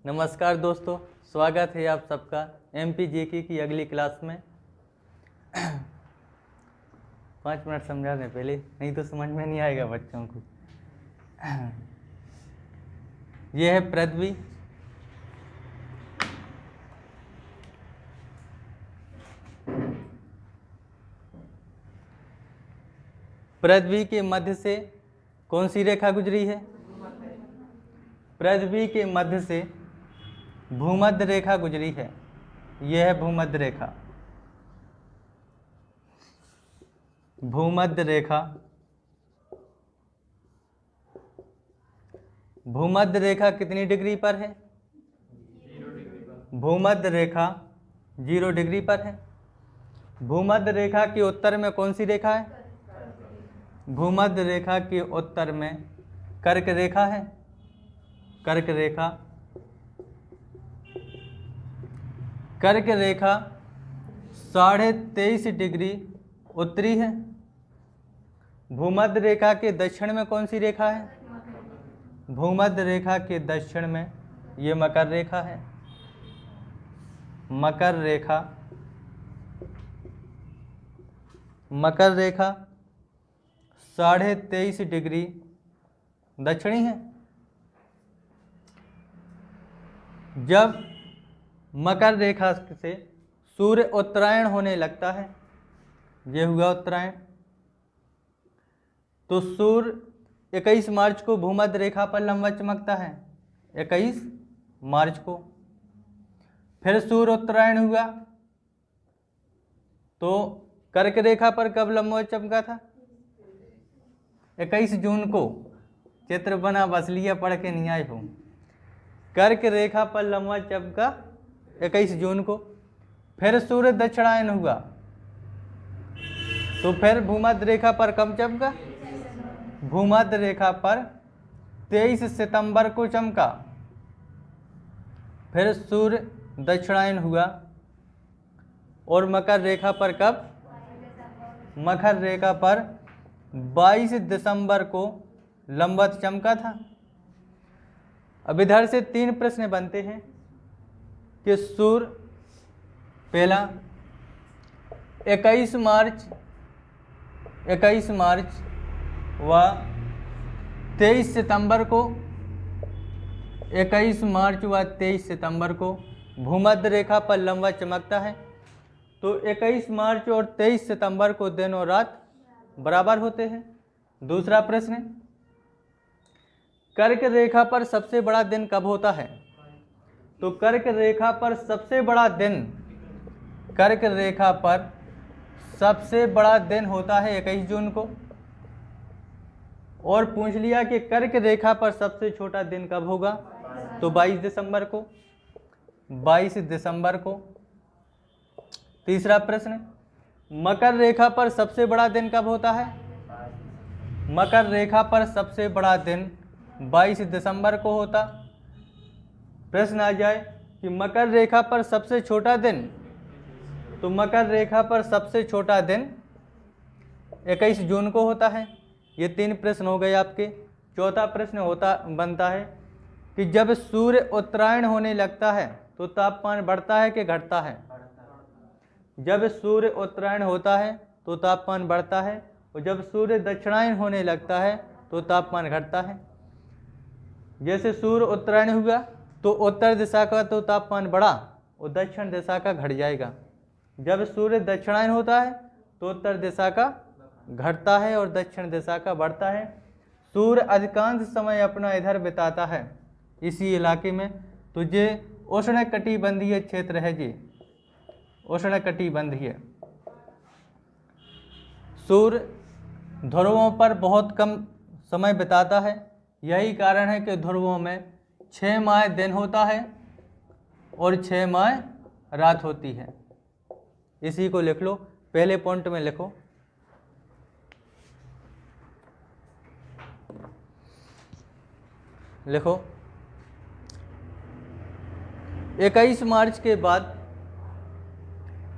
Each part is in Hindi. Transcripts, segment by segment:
नमस्कार दोस्तों, स्वागत है आप सबका एमपी जीके की अगली क्लास में। 5 मिनट समझा दें पहले, नहीं तो समझ में नहीं आएगा बच्चों को। यह है पृथ्वी। पृथ्वी के मध्य से कौन सी रेखा गुजरी है? पृथ्वी के मध्य से भूमध्य रेखा गुजरी है। यह है भूमध्य रेखा। भूमध्य रेखा, भूमध्य रेखा कितनी डिग्री पर है? 0 डिग्री पर। भूमध्य रेखा 0 डिग्री पर है। भूमध्य रेखा के उत्तर में कौन सी रेखा है? भूमध्य रेखा के उत्तर में कर्क रेखा है। कर्क रेखा, कर्क रेखा 23.5 डिग्री उत्तरी है। भूमध्य रेखा के दक्षिण में कौन सी रेखा है? भूमध्य रेखा के दक्षिण में ये मकर रेखा है। मकर रेखा, मकर रेखा 23.5 डिग्री दक्षिणी है। जब मकर रेखा से सूर्य उत्तरायण होने लगता है, ये हुआ उत्तरायण, तो सूर्य 21 मार्च को भूमध्य रेखा पर लंबवत चमकता है। 21 मार्च को। फिर सूर्य उत्तरायण हुआ तो कर्क रेखा पर कब लंबवत चमका था? 21 जून को। चित्र बना बस लिया, पढ़ के नहीं आए हो। कर्क रेखा पर लंबवत चमका 21 जून को। फिर सूर्य दक्षिणायन हुआ तो फिर भूमध्य रेखा पर कब चमका? भूमध्य रेखा पर 23 सितंबर को चमका। फिर सूर्य दक्षिणायन हुआ और मकर रेखा पर कब? मकर रेखा पर 22 दिसंबर को लंबवत चमका था। अब इधर से 3 प्रश्न बनते हैं कि सूर्य पहला 21 मार्च व 23 सितंबर को, 21 मार्च व 23 सितंबर को भूमध्य रेखा पर लंबवत चमकता है। तो 21 मार्च और 23 सितंबर को दिन और रात बराबर होते हैं। दूसरा प्रश्न, कर्क रेखा पर सबसे बड़ा दिन कब होता है? तो कर्क रेखा पर सबसे बड़ा दिन, कर्क रेखा पर सबसे बड़ा दिन होता है 21 जून को। और पूछ लिया कि कर्क रेखा पर सबसे छोटा दिन कब होगा? तो 22 दिसंबर को। 22 दिसंबर को। तीसरा प्रश्न, मकर रेखा पर सबसे बड़ा दिन कब होता है? मकर रेखा पर सबसे बड़ा दिन 22 दिसंबर को होता। प्रश्न आ जाए कि मकर रेखा पर सबसे छोटा दिन, तो मकर रेखा पर सबसे छोटा दिन 21 जून को होता है। ये 3 प्रश्न हो गए आपके। चौथा प्रश्न बनता है कि जब सूर्य उत्तरायण होने लगता है तो तापमान बढ़ता है कि घटता है? जब सूर्य उत्तरायण होता है तो तापमान बढ़ता है, और जब सूर्य दक्षिणायन होने लगता है तो तापमान घटता है। जैसे सूर्य उत्तरायण हुआ तो उत्तर दिशा का तो तापमान बढ़ा और दक्षिण दिशा का घट जाएगा। जब सूर्य दक्षिणायन होता है तो उत्तर दिशा का घटता है और दक्षिण दिशा का बढ़ता है। सूर्य अधिकांश समय अपना इधर बिताता है इसी इलाके में। तो ये उष्णकटिबंधीय क्षेत्र है। जी उष्णकटिबंधीय। सूर्य ध्रुवों पर बहुत कम समय बिताता है। यही कारण है कि ध्रुवों में 6 माह दिन होता है और 6 माह रात होती है। इसी को लिख लो, पहले पॉइंट में लिखो। लिखो 21 मार्च के बाद,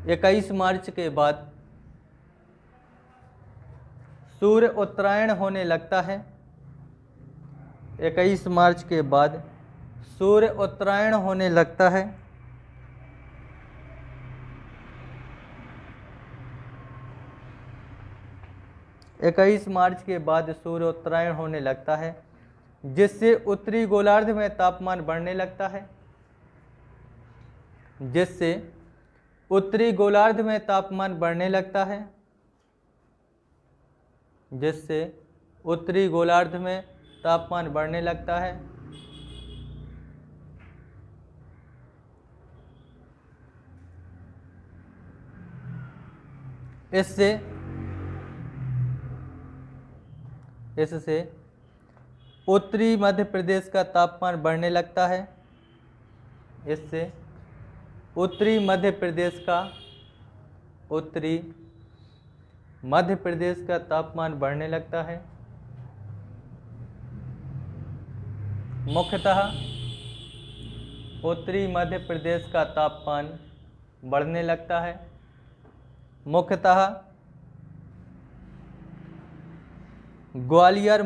21 मार्च के बाद सूर्य उत्तरायण होने लगता है। 21 मार्च के बाद सूर्य उत्तरायण होने लगता है। 21 मार्च के बाद सूर्य उत्तरायण होने लगता है, जिससे उत्तरी गोलार्ध में तापमान बढ़ने लगता है। जिससे उत्तरी गोलार्ध में तापमान बढ़ने लगता है। जिससे उत्तरी गोलार्ध में तापमान बढ़ने लगता है। इससे उत्तरी मध्य प्रदेश का तापमान बढ़ने लगता है। इससे उत्तरी मध्य प्रदेश का तापमान बढ़ने लगता है। मुख्यतः उत्तरी मध्य प्रदेश का तापमान बढ़ने लगता है। मुख्यतः ग्वालियर,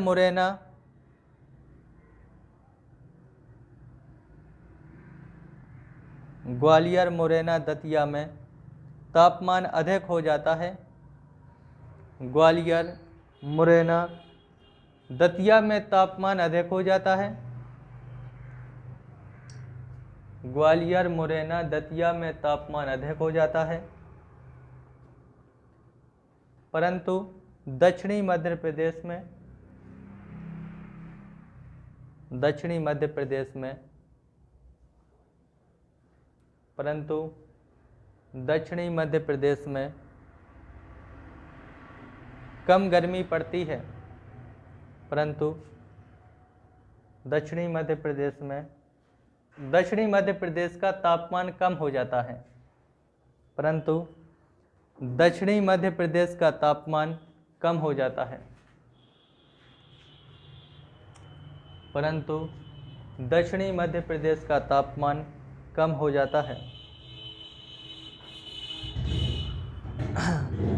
मुरैना, दतिया में तापमान अधिक हो जाता है। ग्वालियर, मुरैना, दतिया में तापमान अधिक हो जाता है। ग्वालियर, मुरैना, दतिया में तापमान अधिक हो जाता है। परंतु दक्षिणी मध्य प्रदेश में कम गर्मी पड़ती है। परंतु दक्षिणी मध्य प्रदेश का तापमान कम हो जाता है। परंतु दक्षिणी मध्य प्रदेश का तापमान कम हो जाता है। परंतु दक्षिणी मध्य प्रदेश का तापमान कम हो जाता है।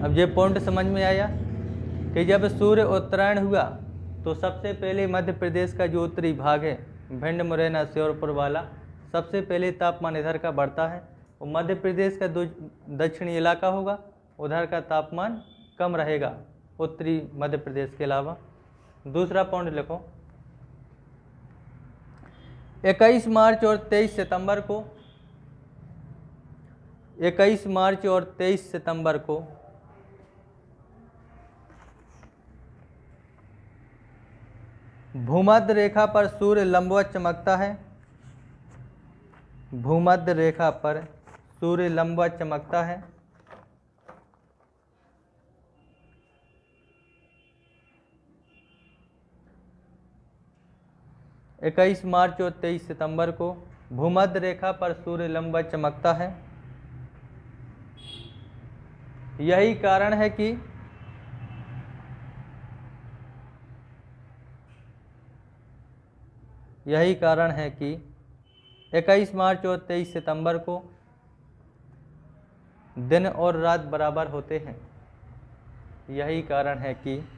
अब ये पॉइंट समझ में आया कि जब सूर्य उत्तरायण हुआ तो सबसे पहले मध्य प्रदेश का जो उत्तरी भाग है, भिंड, मुरैना, श्योपुर वाला, सबसे पहले तापमान इधर का बढ़ता है। और मध्य प्रदेश का दक्षिणी इलाका होगा, उधर का तापमान कम रहेगा उत्तरी मध्य प्रदेश के अलावा। दूसरा पॉइंट लिखो, 21 मार्च और 23 सितंबर को 21 मार्च और 23 सितंबर को भूमध्य रेखा पर सूर्य लंबवत चमकता है। भूमध्य रेखा पर सूर्य लंबवत चमकता है। इक्कीस मार्च और 23 सितंबर को भूमध्य रेखा पर सूर्य लंबवत चमकता है। यही कारण है कि यही कारण है कि 21 मार्च और 23 सितंबर को दिन और रात बराबर होते हैं। यही कारण है कि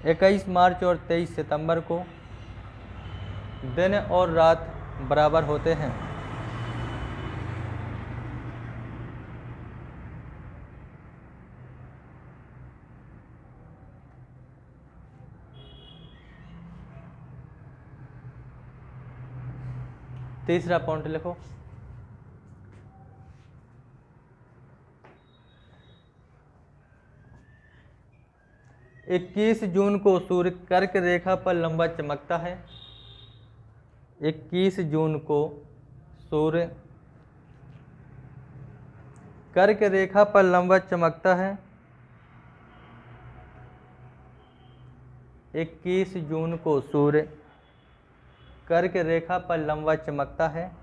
21 मार्च और 23 सितंबर को दिन और रात बराबर होते हैं। तीसरा पॉइंट लिखो, इक्कीस जून को सूर्य कर्क रेखा पर लंबवत चमकता है। 21 जून को सूर्य कर्क रेखा पर लंबवत चमकता है। 21 जून को सूर्य कर्क रेखा पर लंबवत चमकता है।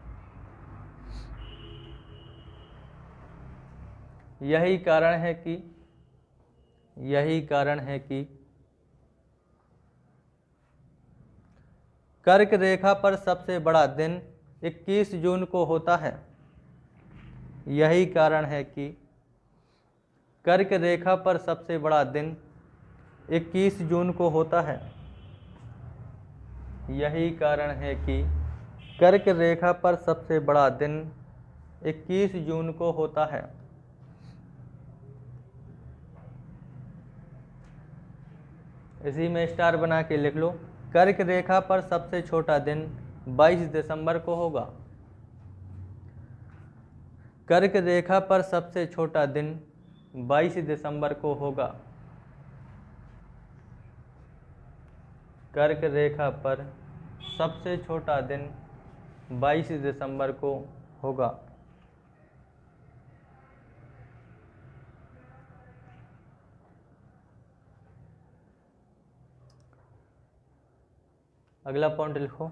यही कारण है कि कर्क रेखा पर सबसे बड़ा दिन 21 जून को होता है। यही कारण है कि कर्क रेखा पर सबसे बड़ा दिन 21 जून को होता है। यही कारण है कि कर्क रेखा पर सबसे बड़ा दिन 21 जून को होता है। इसी में स्टार बना के लिख लो। कर्क रेखा पर सबसे छोटा दिन 22 दिसंबर को होगा। कर्क रेखा पर सबसे छोटा दिन 22 दिसंबर को होगा। कर्क रेखा पर सबसे छोटा दिन 22 दिसंबर को होगा। अगला पॉइंट लिखो।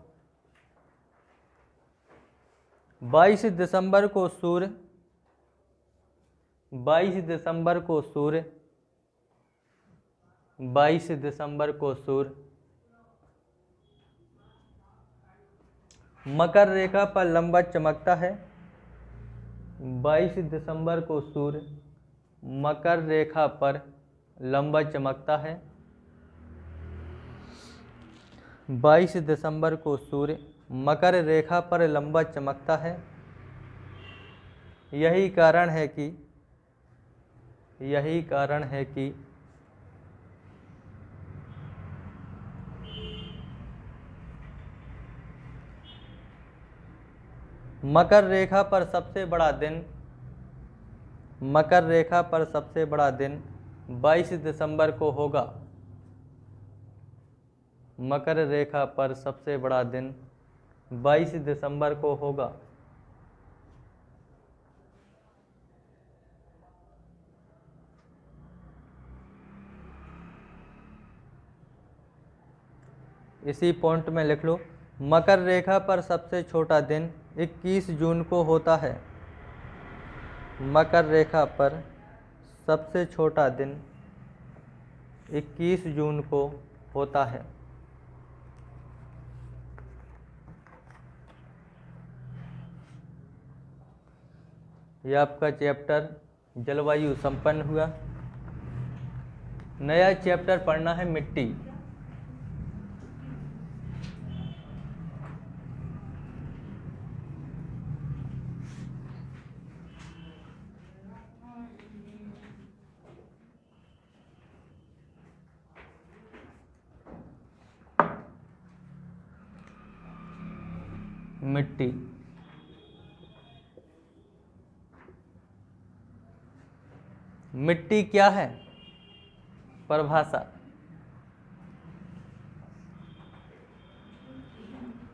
22 दिसंबर को सूर्य 22 दिसंबर को सूर्य 22 दिसंबर को सूर्य मकर रेखा पर लंबा चमकता है। 22 दिसंबर को सूर्य मकर रेखा पर लंबा चमकता है। 22 दिसंबर को सूर्य मकर रेखा पर लंबा चमकता है। यही कारण है कि मकर रेखा पर सबसे बड़ा दिन 22 दिसंबर को होगा। मकर रेखा पर सबसे बड़ा दिन 22 दिसंबर को होगा। इसी पॉइंट में लिख लो। मकर रेखा पर सबसे छोटा दिन 21 जून को होता है। मकर रेखा पर सबसे छोटा दिन 21 जून को होता है। यह आपका चैप्टर जलवायु संपन्न हुआ। नया चैप्टर पढ़ना है मिट्टी। मिट्टी मिट्टी क्या है? परिभाषा।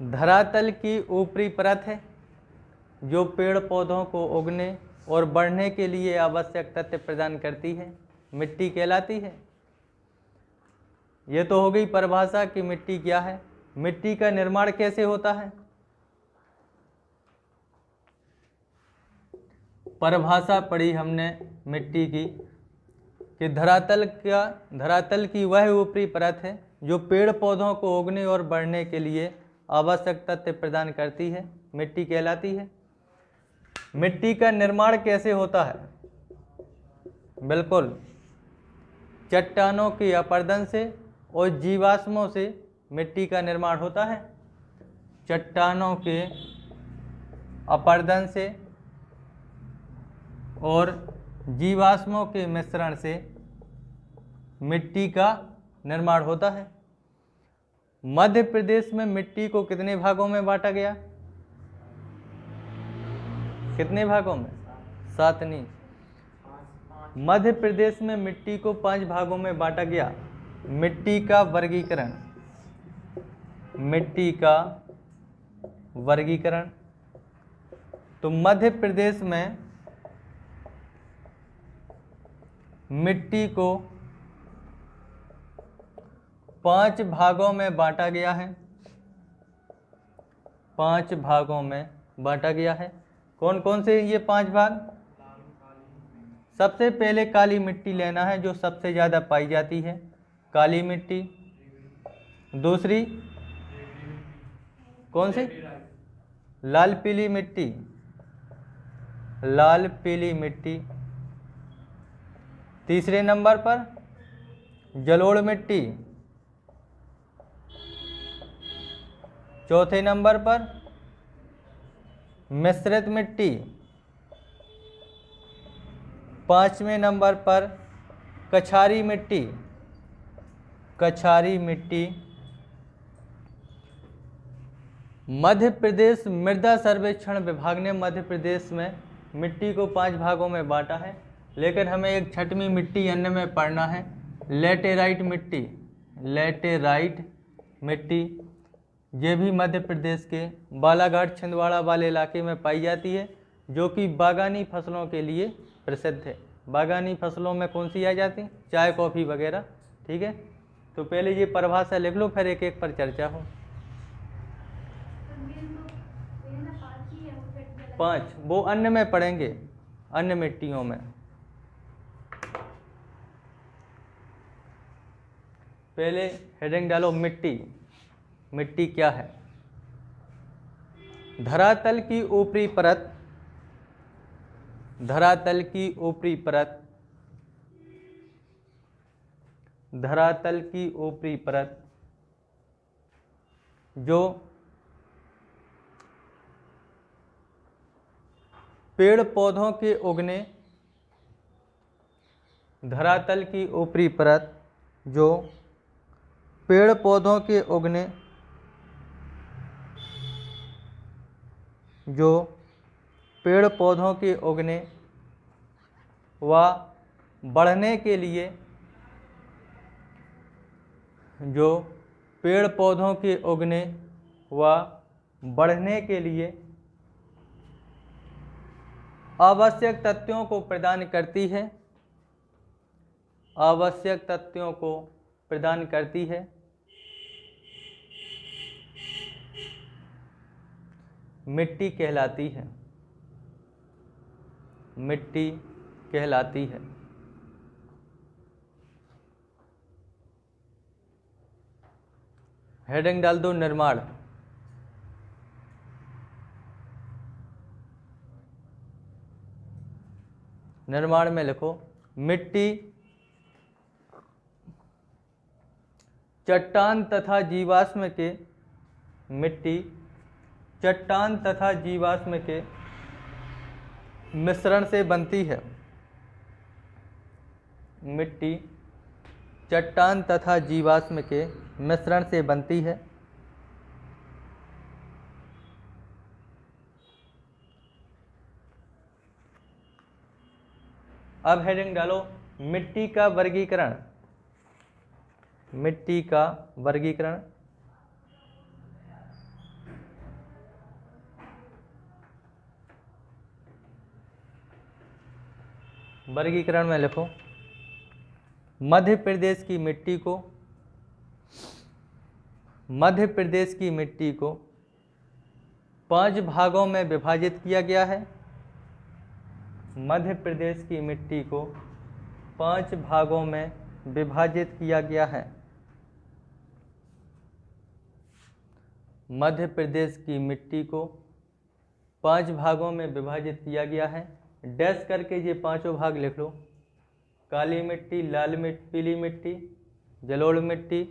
धरातल की ऊपरी परत है जो पेड़ पौधों को उगने और बढ़ने के लिए आवश्यक तत्व प्रदान करती है, मिट्टी कहलाती है। ये तो हो गई परिभाषा कि मिट्टी क्या है। मिट्टी का निर्माण कैसे होता है? परिभाषा पढ़ी हमने मिट्टी की कि धरातल की वह ऊपरी परत है जो पेड़ पौधों को उगने और बढ़ने के लिए आवश्यक तत्व प्रदान करती है, मिट्टी कहलाती है। मिट्टी का निर्माण कैसे होता है? बिल्कुल, चट्टानों के अपरदन से और जीवाश्मों से मिट्टी का निर्माण होता है। चट्टानों के अपरदन से और जीवाश्मों के मिश्रण से मिट्टी का निर्माण होता है। मध्य प्रदेश में मिट्टी को कितने भागों में बांटा गया? कितने भागों में? 7 नहीं। मध्य प्रदेश में मिट्टी को 5 भागों में बांटा गया। मिट्टी का वर्गीकरण, मिट्टी का वर्गीकरण। तो मध्य प्रदेश में मिट्टी को 5 भागों में बांटा गया है। 5 भागों में बांटा गया है। कौन कौन से ये 5 भाग? सबसे पहले काली मिट्टी लेना है जो सबसे ज़्यादा पाई जाती है, काली मिट्टी। दूसरी कौन सी? लाल पीली मिट्टी, लाल पीली मिट्टी। तीसरे नंबर पर जलोढ़ मिट्टी। चौथे नंबर पर मिश्रित मिट्टी। 5वें नंबर पर कछारी मिट्टी। कछारी मिट्टी। मध्य प्रदेश मृदा सर्वेक्षण विभाग ने मध्य प्रदेश में मिट्टी को 5 भागों में बांटा है, लेकिन हमें एक 6वीं मिट्टी अन्य में पढ़ना है, लेटेराइट मिट्टी। लेटेराइट मिट्टी ये भी मध्य प्रदेश के बालाघाट छिंदवाड़ा वाले इलाके में पाई जाती है, जो कि बागानी फसलों के लिए प्रसिद्ध है। बागानी फसलों में कौन सी आ जाती, चाय कॉफ़ी वगैरह। ठीक है, तो पहले ये परिभाषा लिख लो, फिर एक एक पर चर्चा हो। 5 वो अन्य में पढ़ेंगे, अन्य मिट्टियों में। पहले हेडिंग डालो मिट्टी। मिट्टी क्या है? धरातल की ऊपरी परत। धरातल की ऊपरी परत। धरातल की ऊपरी परत जो पेड़ पौधों के उगने। धरातल की ऊपरी परत जो पेड़ पौधों के उगने, जो पेड़ पौधों के उगने व बढ़ने के लिए, जो पेड़ पौधों के उगने व बढ़ने के लिए आवश्यक तत्वों को प्रदान करती है। आवश्यक तत्वों को प्रदान करती है। मिट्टी कहलाती है। मिट्टी कहलाती है। हेडिंग डाल दो निर्माण। निर्माण में लिखो मिट्टी चट्टान तथा जीवाश्म के, मिट्टी चट्टान तथा जीवाश्म के मिश्रण से बनती है। मिट्टी चट्टान तथा जीवाश्म के मिश्रण से बनती है। अब हेडिंग डालो मिट्टी का वर्गीकरण। मिट्टी का वर्गीकरण। वर्गीकरण में लिखो मध्य प्रदेश की मिट्टी को, मध्य प्रदेश की मिट्टी को 5 भागों में विभाजित किया गया है। मध्य प्रदेश की मिट्टी को 5 भागों में विभाजित किया गया है। मध्य प्रदेश की मिट्टी को 5 भागों में विभाजित किया गया है। डैश करके ये 5 भाग लिख लो। काली मिट्टी, लाल मिट्टी, पीली मिट्टी, जलोढ़ मिट्टी,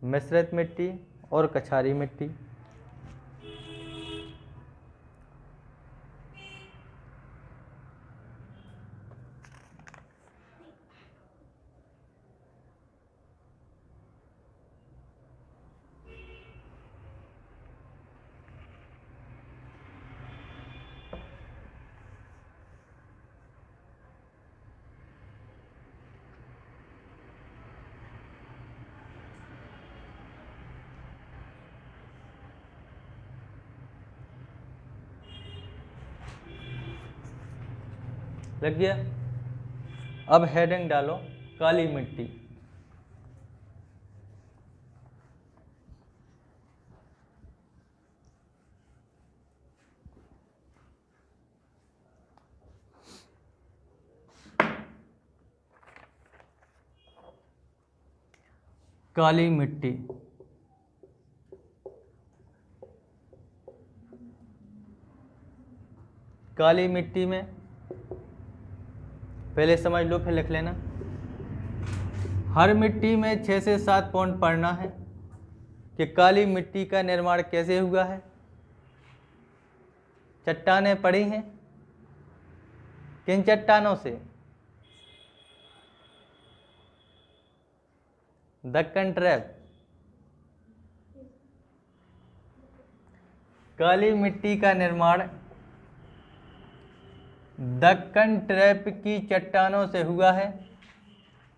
मिश्रित मिट्टी और कछारी मिट्टी। लग गया। अब हेडिंग डालो काली मिट्टी। काली मिट्टी। काली मिट्टी में पहले समझ लो फिर लिख लेना। हर मिट्टी में 6 से 7 पॉइंट पढ़ना है कि काली मिट्टी का निर्माण कैसे हुआ है। चट्टानें पड़ी हैं? किन चट्टानों से? दक्कन ट्रैप। काली मिट्टी का निर्माण दक्कन ट्रैप की चट्टानों से हुआ है।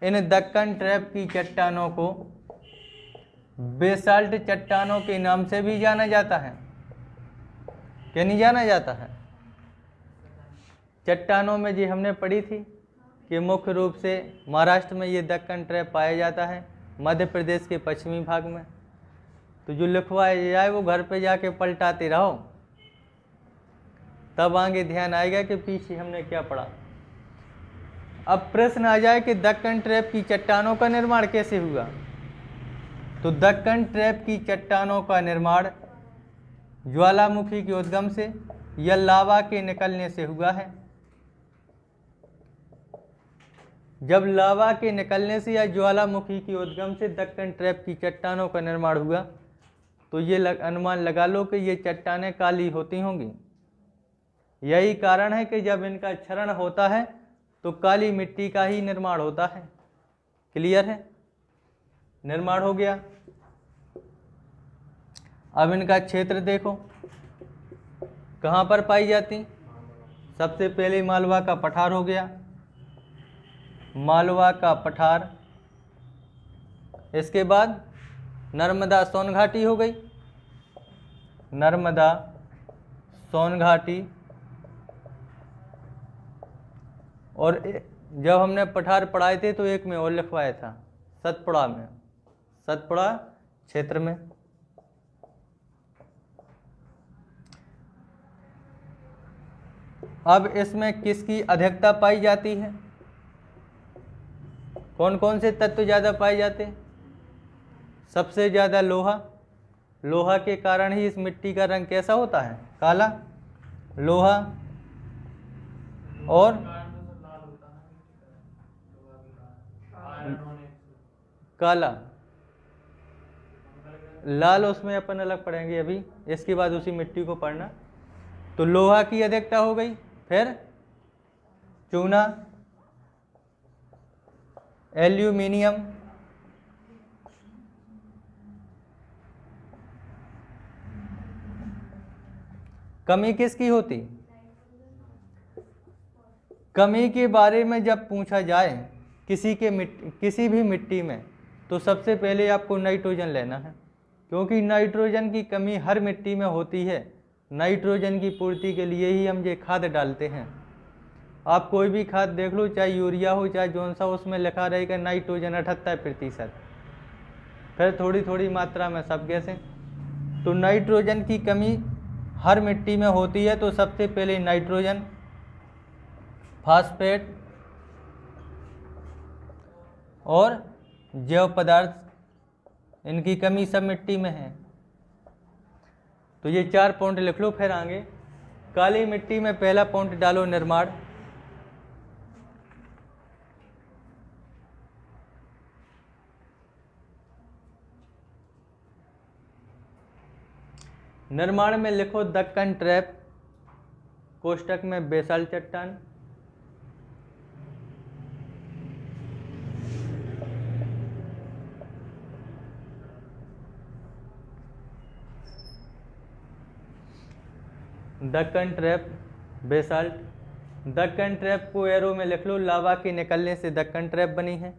इन दक्कन ट्रैप की चट्टानों को बेसाल्ट चट्टानों के नाम से भी जाना जाता है। क्या नहीं जाना जाता है? चट्टानों में जी हमने पढ़ी थी कि मुख्य रूप से महाराष्ट्र में ये दक्कन ट्रैप पाया जाता है, मध्य प्रदेश के पश्चिमी भाग में। तो जो लिखवाया जाए वो घर पे जाके पलटाते रहो, तब आगे ध्यान आएगा कि पीछे हमने क्या पढ़ा। अब प्रश्न आ जाए कि दक्कन ट्रैप की चट्टानों का निर्माण कैसे हुआ। तो दक्कन ट्रैप की चट्टानों का निर्माण ज्वालामुखी के उद्गम से या लावा के निकलने से हुआ है। जब लावा के निकलने से या ज्वालामुखी के उद्गम से दक्कन ट्रैप की चट्टानों का निर्माण हुआ, तो ये अनुमान लगा लो कि ये चट्टानें काली होती होंगी। यही कारण है कि जब इनका क्षरण होता है तो काली मिट्टी का ही निर्माण होता है। क्लियर है? निर्माण हो गया। अब इनका क्षेत्र देखो, कहाँ पर पाई जाती? सबसे पहले मालवा का पठार हो गया, मालवा का पठार। इसके बाद नर्मदा सोन घाटी हो गई, नर्मदा सोन घाटी। और जब हमने पठार पढ़ाए थे तो एक में और लिखवाया था, सतपुड़ा में, सतपुड़ा क्षेत्र में। अब इसमें किसकी अधिकता पाई जाती है? कौन कौन से तत्व ज़्यादा पाए जाते हैं? सबसे ज़्यादा लोहा। लोहा के कारण ही इस मिट्टी का रंग कैसा होता है? काला। लोहा और काला। लाल उसमें अपन अलग पढ़ेंगे अभी, इसके बाद उसी मिट्टी को पढ़ना। तो लोहा की अधिकता हो गई, फिर चूना, एल्यूमिनियम, कमी किसकी होती? कमी के बारे में जब पूछा जाए किसी भी मिट्टी में, तो सबसे पहले आपको नाइट्रोजन लेना है, क्योंकि नाइट्रोजन की कमी हर मिट्टी में होती है। नाइट्रोजन की पूर्ति के लिए ही हम ये खाद डालते हैं। आप कोई भी खाद देख लो, चाहे यूरिया हो चाहे जौन सा, उसमें लिखा रहेगा नाइट्रोजन 78%, फिर थोड़ी थोड़ी मात्रा में सब गैसें। तो नाइट्रोजन की कमी हर मिट्टी में होती है। तो सबसे पहले नाइट्रोजन, फास्फेट और जैव पदार्थ, इनकी कमी सब मिट्टी में है। तो ये 4 पॉइंट लिख लो। फिर आगे काली मिट्टी में पहला पॉइंट डालो, निर्माण। निर्माण में लिखो दक्कन ट्रैप, कोष्टक में बेसाल्ट चट्टान। Deccan trap, basalt. Deccan trap को एरो में लिख लो, लावा के निकलने से दक्कन ट्रैप बनी है।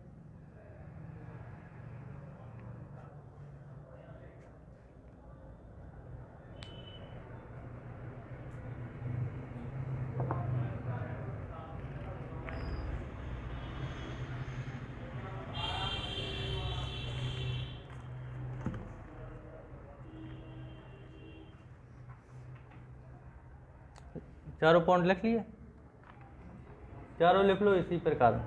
चारों पॉइंट लिख लिए? चारों लिख लो इसी प्रकार।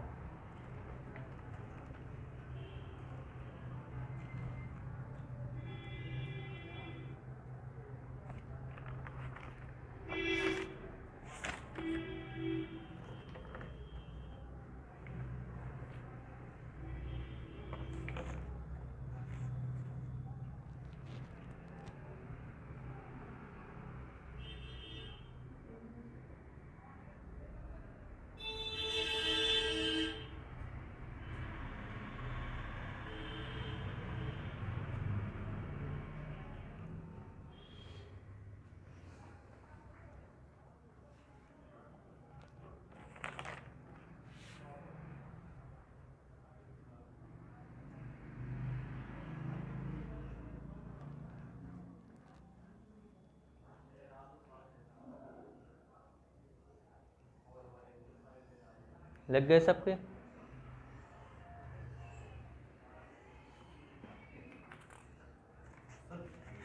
लग गए सबके?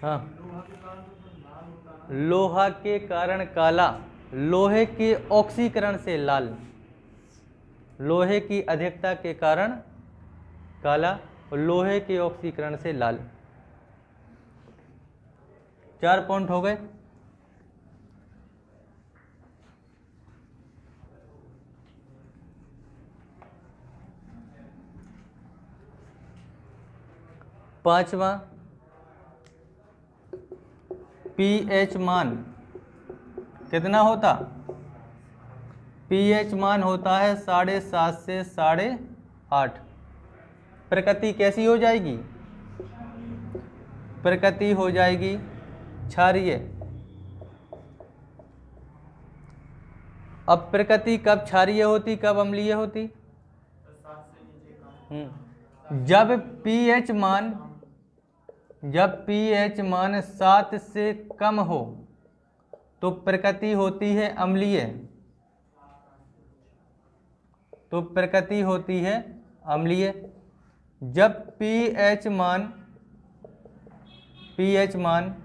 हाँ, लोहा के कारण काला, लोहे के ऑक्सीकरण से लाल, लोहे की अधिकता के कारण काला और लोहे के ऑक्सीकरण से लाल। 4 पॉइंट हो गए। पांचवा, पीएच मान कितना होता? पीएच मान होता है 7.5 से 8.5। प्रकृति कैसी हो जाएगी? प्रकृति हो जाएगी क्षारीय। अब प्रकृति कब क्षारीय होती, कब अम्लीय होती? जब पीएच मान 7 से कम हो तो प्रकृति होती है अम्लीय, तो प्रकृति होती है अम्लीय। जब पीएच मान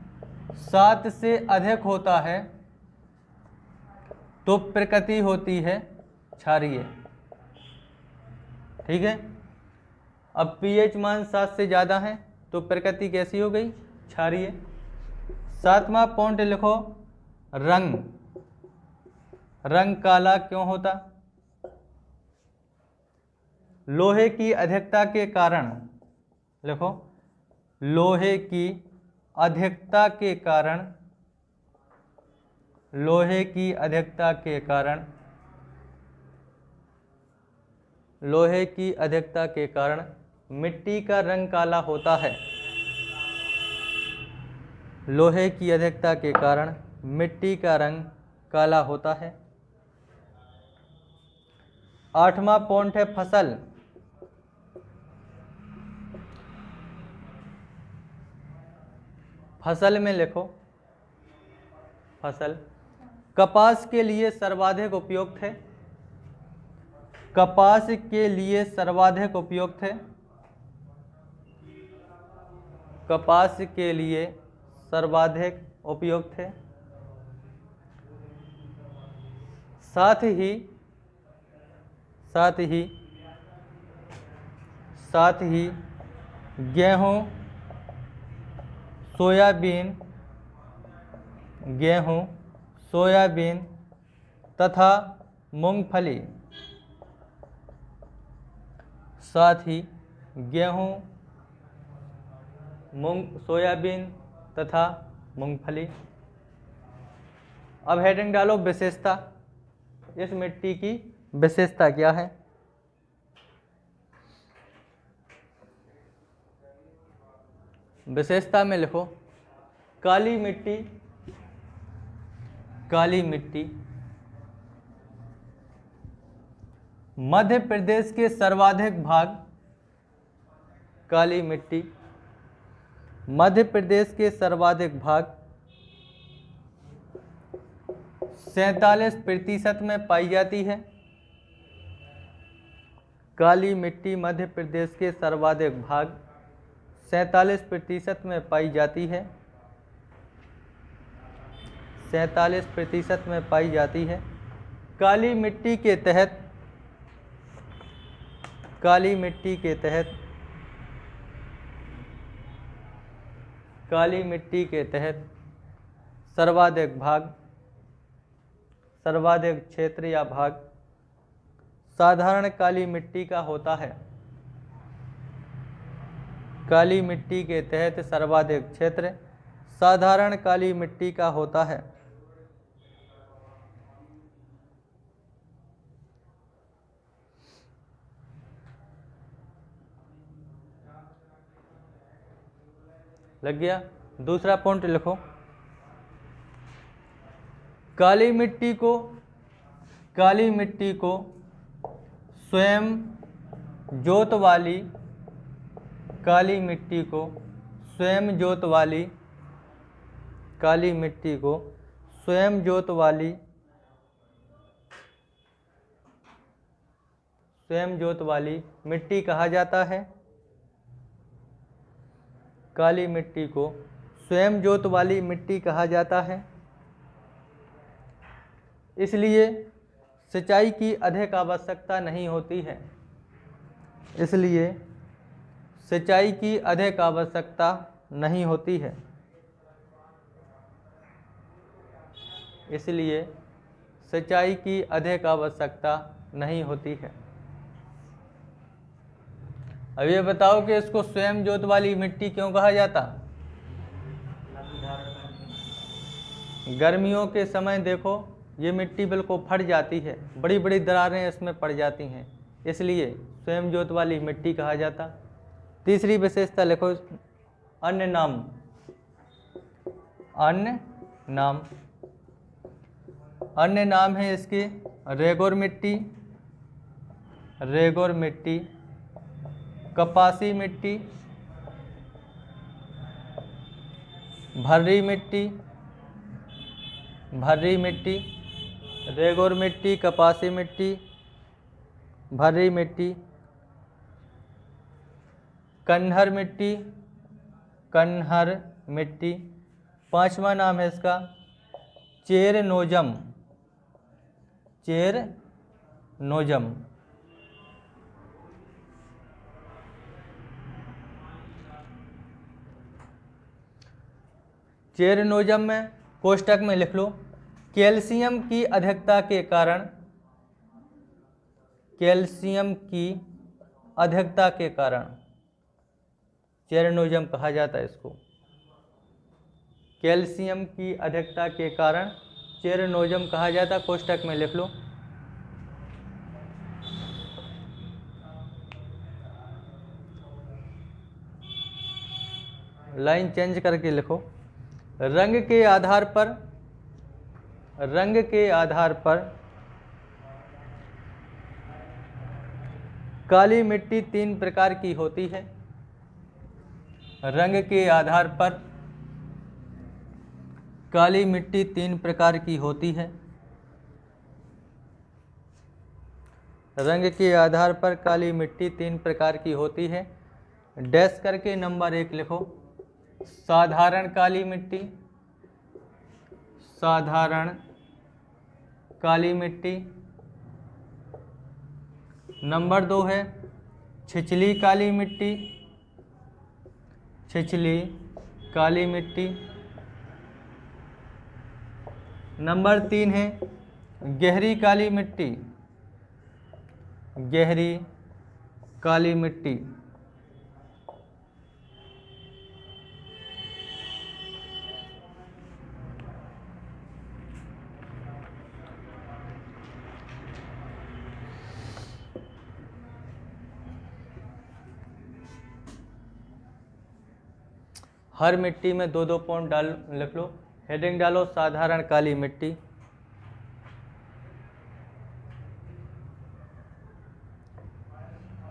7 से अधिक होता है तो प्रकृति होती है क्षारीय। ठीक है। अब पीएच मान 7 से ज़्यादा है तो प्रकृति कैसी हो गई? क्षारीय। 7वां पॉइंट लिखो, रंग काला क्यों होता? लोहे की अधिकता के कारण, लिखो, लोहे की अधिकता के कारण, लोहे की अधिकता के कारण, लोहे की अधिकता के कारण मिट्टी का रंग काला होता है। लोहे की अधिकता के कारण मिट्टी का रंग काला होता है। 8वां पॉइंट है फसल। फसल में लिखो, फसल कपास के लिए सर्वाधिक उपयुक्त है, कपास के लिए सर्वाधिक उपयुक्त है, कपास के लिए सर्वाधिक उपयुक्त है। साथ ही गेहूं, सोयाबीन तथा मूंगफली, साथ ही गेहूं, सोयाबीन तथा मूंगफली। अब हेडिंग डालो विशेषता। इस मिट्टी की विशेषता क्या है? विशेषता में लिखो, काली मिट्टी मध्य प्रदेश के सर्वाधिक भाग, काली मिट्टी मध्य प्रदेश के सर्वाधिक भाग 47% में पाई जाती है। काली मिट्टी मध्य प्रदेश के सर्वाधिक भाग 47% में पाई जाती है, 47% में पाई जाती है। काली मिट्टी के तहत सर्वाधिक क्षेत्र या भाग साधारण काली मिट्टी का होता है। काली मिट्टी के तहत सर्वाधिक क्षेत्र साधारण काली मिट्टी का होता है। लग गया? दूसरा पॉइंट लिखो, काली मिट्टी को स्वयं जोत वाली, काली मिट्टी को स्वयं जोत स्वयं ज्योत वाली मिट्टी कहा जाता है? काली मिट्टी को स्वयं ज्योत वाली मिट्टी कहा जाता है, इसलिए सिंचाई की अधिक आवश्यकता नहीं होती है। इसलिए सिंचाई की अधिक आवश्यकता नहीं होती है। इसलिए सिंचाई की अधिक आवश्यकता नहीं होती है। अब ये बताओ कि इसको स्वयं ज्योत वाली मिट्टी क्यों कहा जाता? गर्मियों के समय देखो ये मिट्टी बिल्कुल फट जाती है, बड़ी बड़ी दरारें इसमें पड़ जाती हैं, इसलिए स्वयं ज्योत वाली मिट्टी कहा जाता। तीसरी विशेषता लिखो, अन्य नाम। अन्य नाम, अन्य नाम है इसके रेगोर मिट्टी, रेगोर मिट्टी, कपासी मिट्टी, भर्री मिट्टी, भर्री मिट्टी, रेगोर मिट्टी, कपासी मिट्टी, भर्री मिट्टी, कन्हर मिट्टी, कन्हर मिट्टी। पांचवा नाम है इसका चेरनोजम, चेरनोजम। चेरनोजम में कोष्टक में लिख लो, कैल्शियम की अधिकता के कारण, कैल्शियम की अधिकता के कारण चेरनोजम कहा जाता है इसको। कैल्शियम की अधिकता के कारण चेरनोजम कहा जाता, कोष्टक में लिख लो। लाइन चेंज करके लिखो, रंग के आधार पर, रंग के आधार पर काली मिट्टी 3 प्रकार की होती है। रंग के आधार पर काली मिट्टी 3 प्रकार की होती है। रंग के आधार पर काली मिट्टी 3 प्रकार की होती है। डैश करके नंबर 1 लिखो, साधारण काली मिट्टी, साधारण काली मिट्टी। नंबर 2 है छिछली काली मिट्टी, छिछली काली मिट्टी। नंबर 3 है गहरी काली मिट्टी, गहरी काली मिट्टी। हर मिट्टी में 2-2 पॉइंट डाल लिख लो, हेडिंग डालो साधारण काली मिट्टी।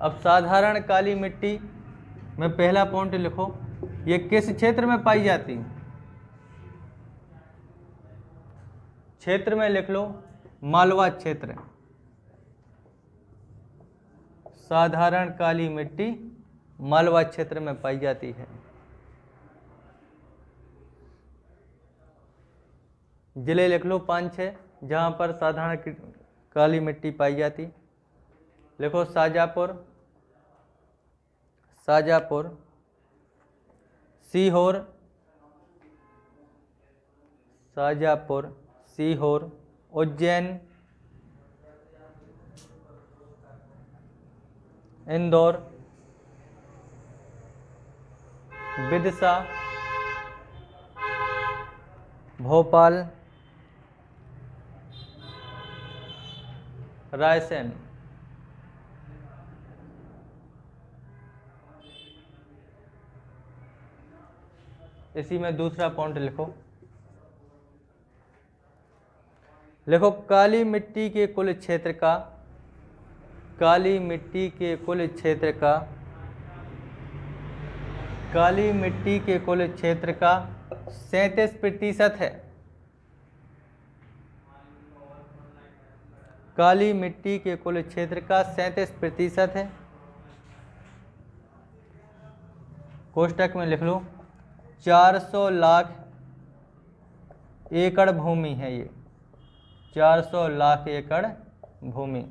अब साधारण काली मिट्टी में पहला पॉइंट लिखो, ये किस क्षेत्र में पाई जाती है? क्षेत्र में लिख लो मालवा क्षेत्र। साधारण काली मिट्टी मालवा क्षेत्र में पाई जाती है। जिले लिख लो 5-6 जहाँ पर साधारण काली मिट्टी पाई जाती। लिखो शाजापुर, शाजापुर, सीहोर, शाजापुर, सीहोर, उज्जैन, इंदौर, विदिशा, भोपाल, रायसेन। इसी में दूसरा पॉइंट लिखो, लिखो काली मिट्टी के कुल क्षेत्र का, काली मिट्टी के कुल क्षेत्र का, काली मिट्टी के कुल क्षेत्र का 37% है। काली मिट्टी के कुल क्षेत्र का 37% है। कोष्टक में लिख लो 400 लाख एकड़ भूमि है ये, 400 लाख एकड़ भूमि।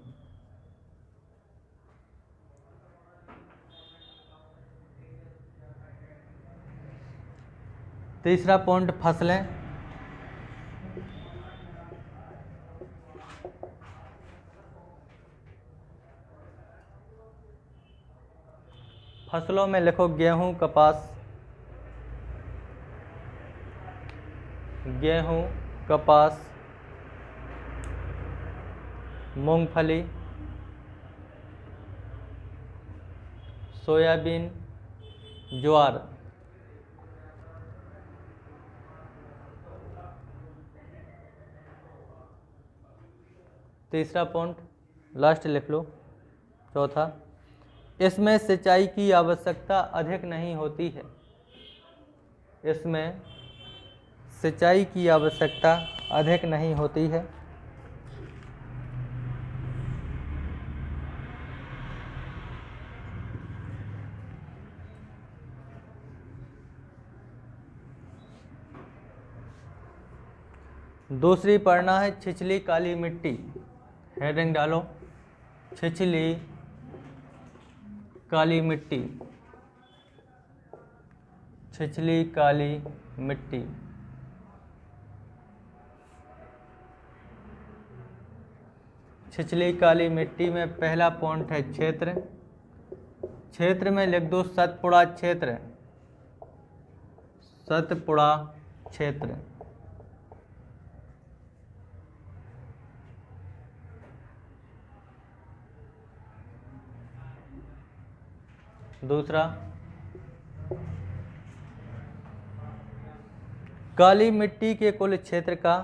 तीसरा पॉइंट फसलें। फसलों में लिखो गेहूं, कपास, गेहूं, कपास, मूंगफली, सोयाबीन, ज्वार। तीसरा पॉइंट लास्ट लिख लो, चौथा, इसमें सिंचाई की आवश्यकता अधिक नहीं होती है। इसमें सिंचाई की आवश्यकता अधिक नहीं होती है। दूसरी पढ़ना है छिछली काली मिट्टी। हेडिंग डालो छिछली काली मिट्टी, छिछली काली मिट्टी। छिछली काली मिट्टी में पहला पॉइंट है क्षेत्र। क्षेत्र में लिख दो सतपुड़ा क्षेत्र, सतपुड़ा क्षेत्र। दूसरा, काली मिट्टी के कुल क्षेत्र का,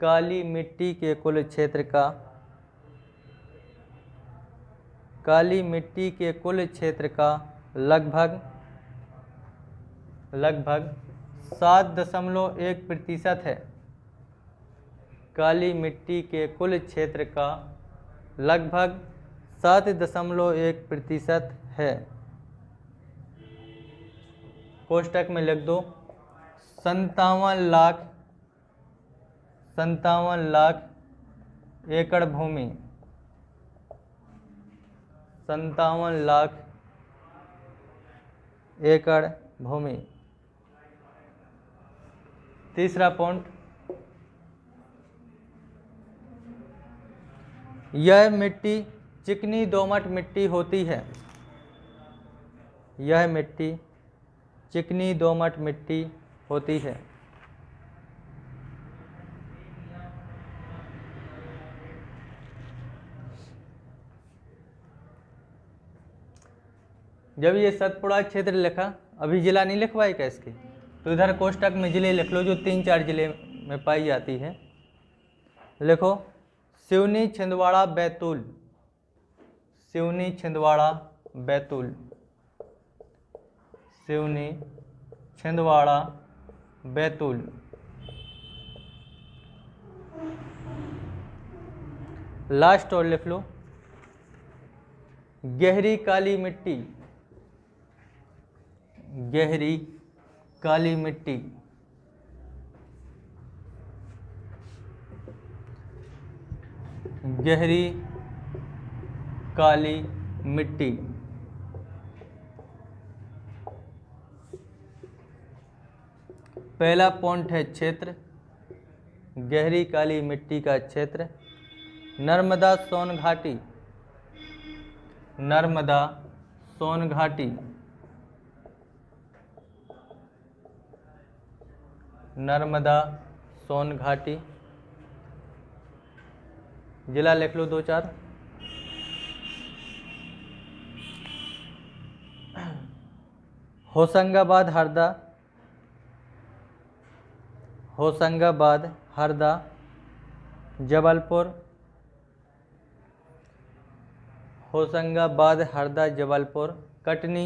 काली मिट्टी के कुल क्षेत्र का, काली मिट्टी के कुल क्षेत्र का लगभग 7.1% है। काली मिट्टी के कुल क्षेत्र का लगभग 7.1% है। कोष्टक में लिख दो 57 लाख एकड़ भूमि, 57 लाख एकड़ भूमि। तीसरा पॉइंट, यह मिट्टी चिकनी दोमट मिट्टी होती है। यह मिट्टी चिकनी दोमट मिट्टी होती है। जब ये सतपुड़ा क्षेत्र लिखा, अभी जिला नहीं लिखवाई क्या इसके, तो इधर कोष्टक में जिले लिख लो जो 3-4 जिले में पाई जाती है। लिखो सिवनी, छिंदवाड़ा, बैतूल, सिवनी, छिंदवाड़ा, बैतूल, सिवनी, छिंदवाड़ा, बैतूल। लास्ट और लिख लो गहरी काली मिट्टी, गहरी काली मिट्टी। गहरी काली मिट्टी। पहला पॉइंट है क्षेत्र, गहरी काली मिट्टी का क्षेत्र। नर्मदा सोन घाटी, नर्मदा सोन घाटी, नर्मदा सोन घाटी। जिला लिख लो 2-4। होशंगाबाद, हरदा, होशंगाबाद, हरदा, जबलपुर, होशंगाबाद, हरदा, जबलपुर, कटनी,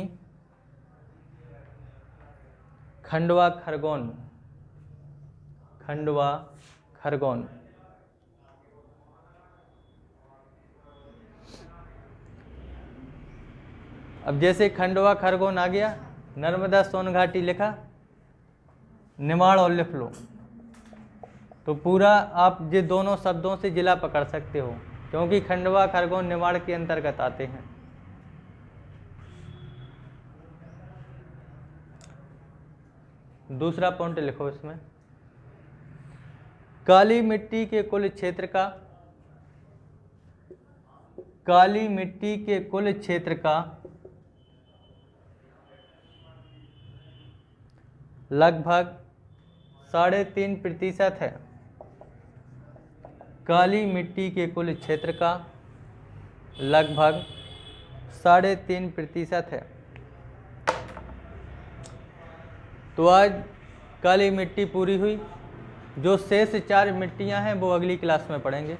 खंडवा, खरगोन, खंडवा, खरगोन। अब जैसे खंडवा खरगोन आ गया, नर्मदा सोन घाटी लिखा, निमाड़ और लिख लो, तो पूरा आप ये दोनों शब्दों से जिला पकड़ सकते हो, क्योंकि खंडवा खरगोन निमाड़ के अंतर्गत आते हैं। दूसरा पॉइंट लिखो इसमें, काली मिट्टी के कुल क्षेत्र का, काली मिट्टी के कुल क्षेत्र का लगभग 3.5% है। काली मिट्टी के कुल क्षेत्र का लगभग 3.5% है। तो आज काली मिट्टी पूरी हुई। जो शेष 4 मिट्टियां हैं वो अगली क्लास में पढ़ेंगे।